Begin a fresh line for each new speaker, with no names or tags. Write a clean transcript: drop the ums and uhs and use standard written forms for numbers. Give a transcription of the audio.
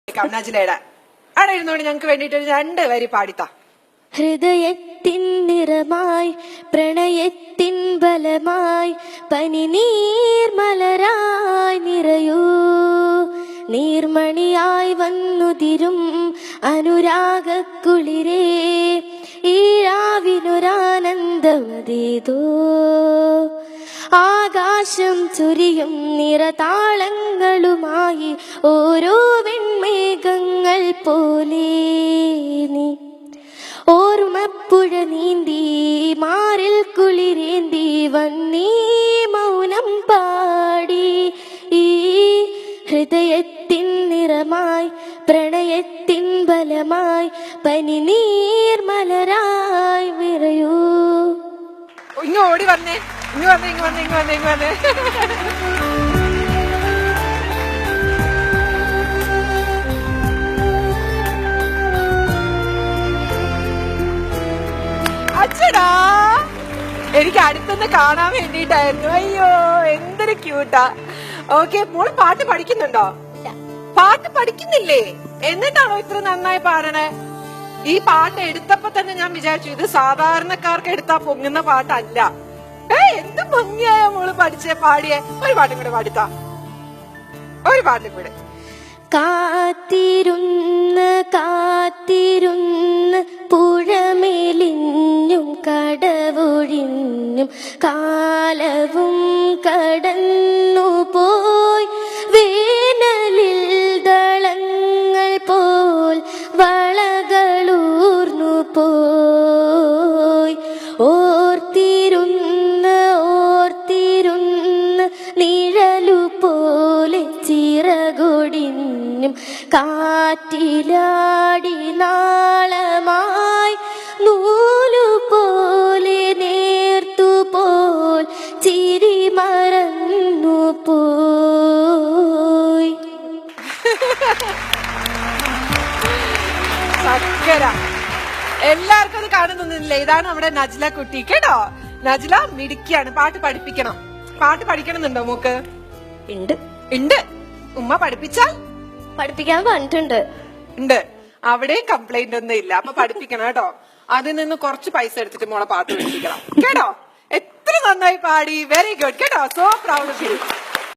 നജിലയുടെ അവിടെ ഇരുന്നോണ്ട് ഞങ്ങക്ക് വേണ്ടിട്ട് 2 വരി പാടിത്താ.
ഹൃദയത്തിൻ നിറമായി പ്രണയത്തിൻ ബലമായി പനിനീർമലരായി നിറയൂ നീർമണിയായി വന്നുതിരും അനുരാഗക്കുളിരേ ഈ രാവിനൊരാനന്ദമതേതോ ആകാശം ചൊരിയും നിറതാളങ്ങളുമായി ഓരോ വെൺമേഘങ്ങൾ പോലെ നീ ഓർമ്മപ്പുഴ നീന്തി മാറിൽ കുളിരേന്തി വന്നീ മൗനം പാടി ഈ ഹൃദയത്തിൻ നിറമായി പ്രണയത്തിൻ ബലമായി പനിനീർമലരായി വിറയൂ.
ഇങ്ങ് ഓടി വന്നേ, ഇങ്ങ് വന്നേ, ഇങ്ങ് വന്നേ, ഇങ്ങ് വന്നേ, ഇങ്ങ് വന്നേ. അച്ഛടാ, എനിക്ക് അടുത്തുനിന്ന് കാണാൻ വേണ്ടിട്ടായിരുന്നു. അയ്യോ എന്തൊരു ക്യൂട്ടാ. ഓക്കെ, മോള് പാട്ട് പഠിക്കുന്നുണ്ടോ? പാട്ട് പഠിക്കുന്നില്ലേ? എന്നിട്ടാണോ ഇത്ര നന്നായി പാടണേ? ഈ പാട്ട് എടുത്തപ്പോ തന്നെ ഞാൻ വിചാരിച്ചു ഇത് സാധാരണക്കാർക്ക് എടുത്താ പൊങ്ങുന്ന പാട്ടല്ല. എന്ത് ഭംഗിയായ മോള് പഠിച്ചേ പാടിയേ. ഒരു പാട്ടും കൂടെ പാടിത്താ, ഒരു പാട്ടും കൂടെ.
കാത്തിരുന്ന് കാത്തിരുന്ന് പുഴമേലിഞ്ഞും കടവൊഴിഞ്ഞും കാലവും കടന്നു പോയി വേനലിൽ ദളങ്ങൾ പോൽ വളകളൂർന്നു പോയി ഓർത്തിരുന്ന് ഓർത്തിരുന്ന് നിഴലു പോലെ ചിറകൊടിഞ്ഞും കാറ്റിലാടി നാളമായി നൂലുപോലെ നേർത്തുപോൽ ചിരി മറന്നു പോയി.
സക്കര. എല്ലാവർക്കും അത് കാണുന്നൊന്നുമില്ല. ഇതാണ് നമ്മുടെ നജ്ല കുട്ടി കേട്ടോ. നജ്ല മിടുക്കിയാണ്. പാട്ട് പഠിപ്പിക്കണം. പാട്ട് പഠിക്കണമെന്നുണ്ടോ മോക്ക്?
ഉണ്ട്
ഉണ്ട്. ഉമ്മ പഠിപ്പിച്ചാൽ
പഠിപ്പിക്കാൻ പറഞ്ഞിട്ടുണ്ട്.
ഉണ്ട്. അവിടെ കംപ്ലൈന്റ് ഒന്നും ഇല്ല. അപ്പൊ പഠിപ്പിക്കണം കേട്ടോ. അതിൽ നിന്ന് കുറച്ച് പൈസ എടുത്തിട്ട് മോളെ പാട്ട് പഠിപ്പിക്കണം കേട്ടോ. എത്ര നന്നായി പാടി. വെരി ഗുഡ് കേട്ടോ. So proud of U.